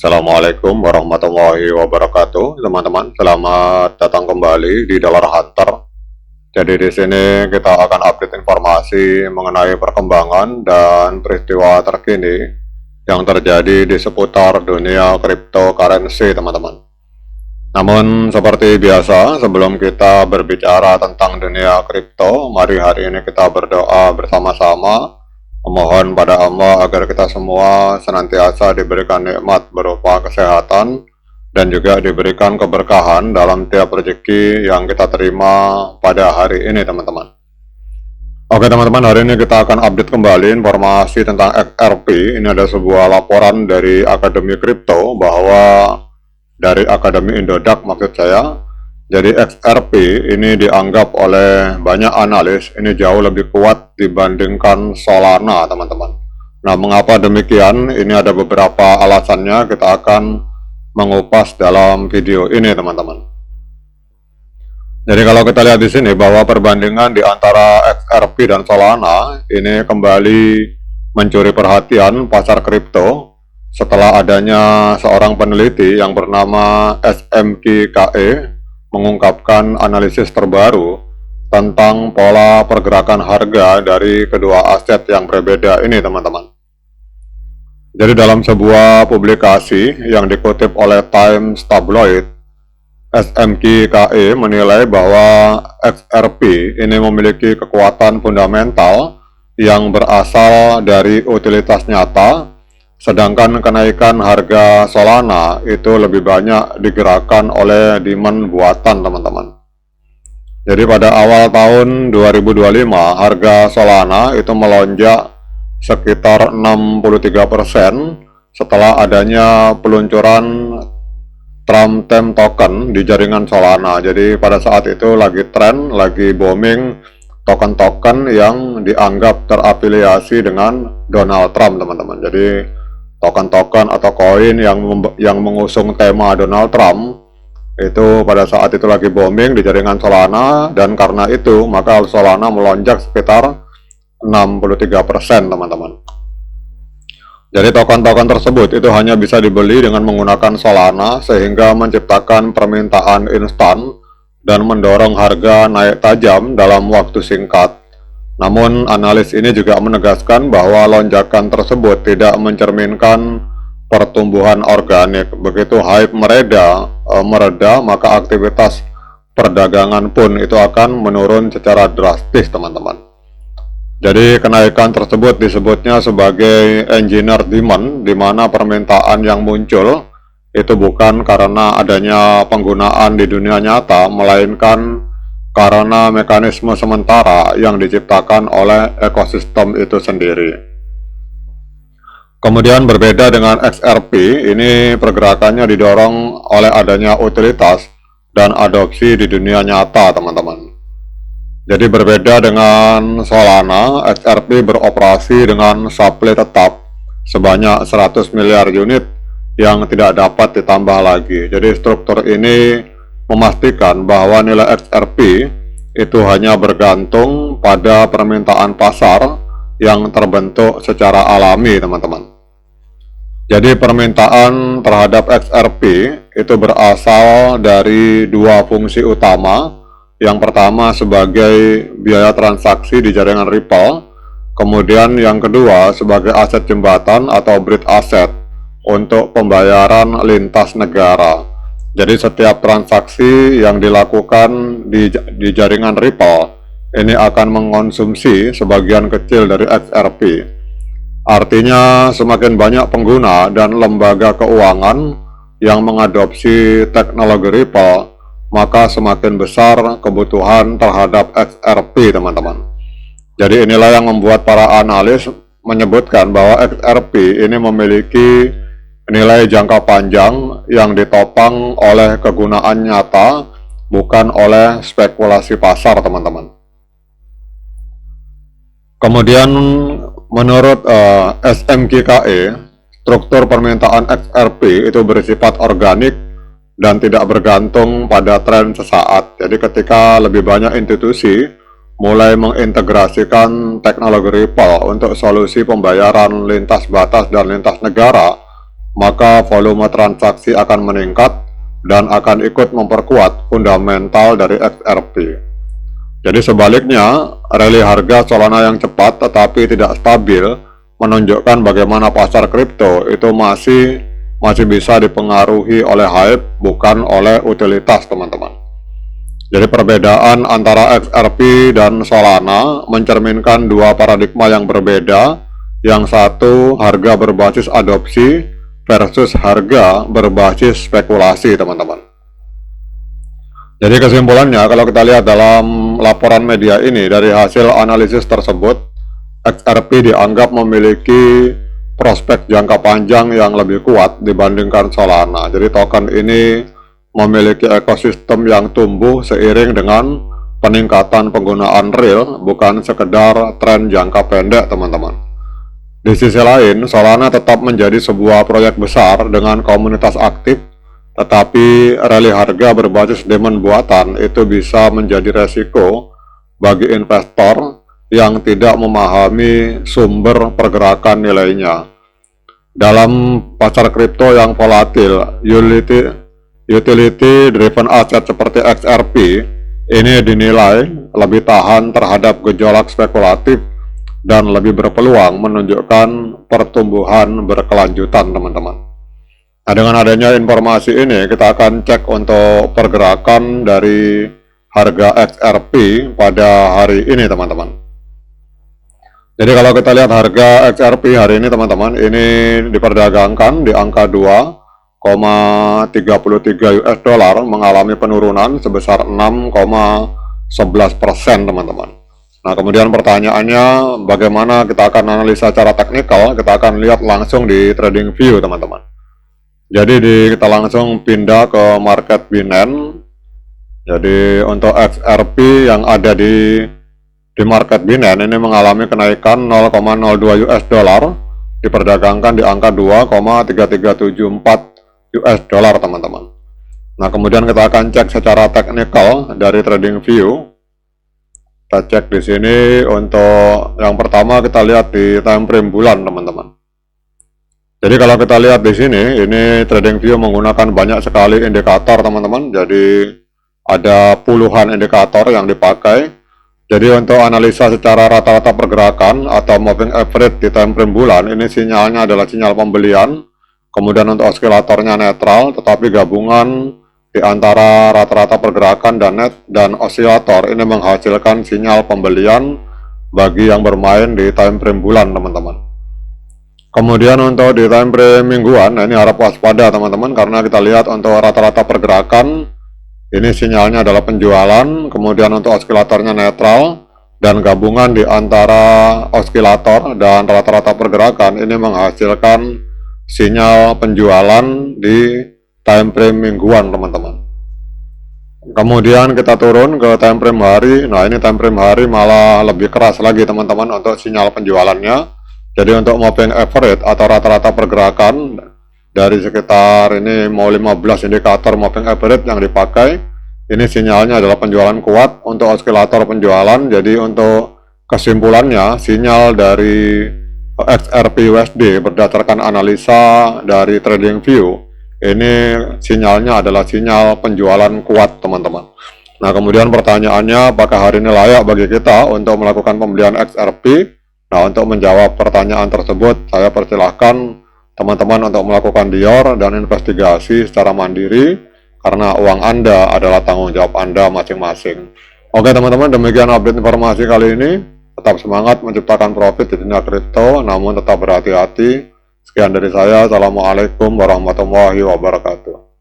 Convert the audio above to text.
Assalamualaikum warahmatullahi wabarakatuh, teman-teman. Selamat datang kembali di Dollar Hunter. Jadi di sini kita akan update informasi mengenai perkembangan dan peristiwa terkini yang terjadi di seputar dunia cryptocurrency, teman-teman. Namun seperti biasa, sebelum kita berbicara tentang dunia kripto, mari hari ini kita berdoa bersama-sama, memohon pada Allah agar kita semua senantiasa diberikan nikmat berupa kesehatan dan juga diberikan keberkahan dalam tiap rezeki yang kita terima pada hari ini, teman-teman. Oke teman-teman, hari ini kita akan update kembali informasi tentang XRP. Ini ada sebuah laporan dari Akademi Kripto bahwa dari Akademi Indodax maksud saya. Jadi XRP ini dianggap oleh banyak analis ini jauh lebih kuat dibandingkan Solana, teman-teman. Nah, mengapa demikian? Ini ada beberapa alasannya, kita akan mengupas dalam video ini, teman-teman. Jadi kalau kita lihat di sini bahwa perbandingan di antara XRP dan Solana ini kembali mencuri perhatian pasar kripto setelah adanya seorang peneliti yang bernama SMKKE mengungkapkan analisis terbaru tentang pola pergerakan harga dari kedua aset yang berbeda ini, teman-teman. Jadi dalam sebuah publikasi yang dikutip oleh Times Tabloid, SMKKE menilai bahwa XRP ini memiliki kekuatan fundamental yang berasal dari utilitas nyata, sedangkan kenaikan harga Solana itu lebih banyak digerakkan oleh demand buatan, teman-teman. Jadi pada awal tahun 2025 harga Solana itu melonjak sekitar 63% setelah adanya peluncuran Trump Time Token di jaringan Solana. Jadi pada saat itu lagi tren, lagi booming token-token yang dianggap terafiliasi dengan Donald Trump, teman-teman. Jadi token-token atau koin yang mengusung tema Donald Trump itu pada saat itu lagi booming di jaringan Solana, dan karena itu maka Solana melonjak sekitar 63%, teman-teman. Jadi token-token tersebut itu hanya bisa dibeli dengan menggunakan Solana sehingga menciptakan permintaan instan dan mendorong harga naik tajam dalam waktu singkat. Namun analis ini juga menegaskan bahwa lonjakan tersebut tidak mencerminkan pertumbuhan organik. Begitu hype mereda, maka aktivitas perdagangan pun itu akan menurun secara drastis, teman-teman. Jadi kenaikan tersebut disebutnya sebagai engineer demand, di mana permintaan yang muncul itu bukan karena adanya penggunaan di dunia nyata, melainkan karena mekanisme sementara yang diciptakan oleh ekosistem itu sendiri. Kemudian berbeda dengan XRP, ini pergerakannya didorong oleh adanya utilitas dan adopsi di dunia nyata, teman-teman. Jadi berbeda dengan Solana, XRP beroperasi dengan supply tetap sebanyak 100 miliar unit yang tidak dapat ditambah lagi. Jadi struktur ini memastikan bahwa nilai XRP itu hanya bergantung pada permintaan pasar yang terbentuk secara alami, teman-teman. Jadi permintaan terhadap XRP itu berasal dari dua fungsi utama. Yang pertama sebagai biaya transaksi di jaringan Ripple, kemudian yang kedua sebagai aset jembatan atau bridge asset untuk pembayaran lintas negara. Jadi setiap transaksi yang dilakukan di jaringan Ripple ini akan mengonsumsi sebagian kecil dari XRP. Artinya semakin banyak pengguna dan lembaga keuangan yang mengadopsi teknologi Ripple, maka semakin besar kebutuhan terhadap XRP, teman-teman. Jadi inilah yang membuat para analis menyebutkan bahwa XRP ini memiliki nilai jangka panjang yang ditopang oleh kegunaan nyata, bukan oleh spekulasi pasar, teman-teman. Kemudian menurut SMKKE, struktur permintaan XRP itu bersifat organik dan tidak bergantung pada tren sesaat. Jadi ketika lebih banyak institusi mulai mengintegrasikan teknologi Ripple untuk solusi pembayaran lintas batas dan lintas negara, maka volume transaksi akan meningkat dan akan ikut memperkuat fundamental dari XRP. Jadi sebaliknya, rally harga Solana yang cepat tetapi tidak stabil menunjukkan bagaimana pasar kripto itu masih bisa dipengaruhi oleh hype, bukan oleh utilitas, teman-teman. Jadi perbedaan antara XRP dan Solana mencerminkan dua paradigma yang berbeda. Yang satu harga berbasis adopsi versus harga berbasis spekulasi, teman-teman. Jadi kesimpulannya, kalau kita lihat dalam laporan media ini, dari hasil analisis tersebut, XRP dianggap memiliki prospek jangka panjang yang lebih kuat dibandingkan Solana. Jadi token ini memiliki ekosistem yang tumbuh seiring dengan peningkatan penggunaan real, bukan sekedar tren jangka pendek, teman-teman. Di sisi lain, Solana tetap menjadi sebuah proyek besar dengan komunitas aktif, tetapi rally harga berbasis demand buatan itu bisa menjadi resiko bagi investor yang tidak memahami sumber pergerakan nilainya. Dalam pasar kripto yang volatil, utility driven asset seperti XRP ini dinilai lebih tahan terhadap gejolak spekulatif dan lebih berpeluang menunjukkan pertumbuhan berkelanjutan, teman-teman. Nah, dengan adanya informasi ini, kita akan cek untuk pergerakan dari harga XRP pada hari ini, teman-teman. Jadi kalau kita lihat harga XRP hari ini, teman-teman, ini diperdagangkan di angka 2,33 US dollar, mengalami penurunan sebesar 6,11%, teman-teman. Nah, kemudian pertanyaannya, bagaimana kita akan analisa secara teknikal? Kita akan lihat langsung di TradingView, teman-teman. Jadi kita langsung pindah ke market Binance. Jadi untuk XRP yang ada di market Binance ini mengalami kenaikan 0,02 US dollar, diperdagangkan di angka 2,3374 US dollar, teman-teman. Nah, kemudian kita akan cek secara teknikal dari TradingView. Kita cek di sini untuk yang pertama, kita lihat di time frame bulan, teman-teman. Jadi kalau kita lihat di sini, ini TradingView menggunakan banyak sekali indikator, teman-teman. Jadi ada puluhan indikator yang dipakai. Jadi untuk analisa secara rata-rata pergerakan atau moving average di time frame bulan, ini sinyalnya adalah sinyal pembelian. Kemudian untuk osilatornya netral, tetapi gabungan di antara rata-rata pergerakan dan osilator ini menghasilkan sinyal pembelian bagi yang bermain di time frame bulan, teman-teman. Kemudian untuk di time frame mingguan, nah ini harap waspada, teman-teman, karena kita lihat untuk rata-rata pergerakan ini sinyalnya adalah penjualan, kemudian untuk osilatornya netral, dan gabungan di antara osilator dan rata-rata pergerakan ini menghasilkan sinyal penjualan di time frame mingguan, teman-teman. Kemudian kita turun ke time frame hari. Nah, ini time frame hari malah lebih keras lagi, teman-teman, untuk sinyal penjualannya. Jadi untuk moving average atau rata-rata pergerakan dari sekitar ini mau 15 indikator moving average yang dipakai, ini sinyalnya adalah penjualan kuat untuk osilator penjualan. Jadi untuk kesimpulannya, sinyal dari XRP USD berdasarkan analisa dari TradingView, ini sinyalnya adalah sinyal penjualan kuat, teman-teman. Nah, kemudian pertanyaannya, apakah hari ini layak bagi kita untuk melakukan pembelian XRP? Nah, untuk menjawab pertanyaan tersebut, saya persilahkan teman-teman untuk melakukan dior dan investigasi secara mandiri, karena uang Anda adalah tanggung jawab Anda masing-masing. Oke, teman-teman, demikian update informasi kali ini. Tetap semangat menciptakan profit di dunia kripto, namun tetap berhati-hati. Sekian dari saya. Assalamualaikum warahmatullahi wabarakatuh.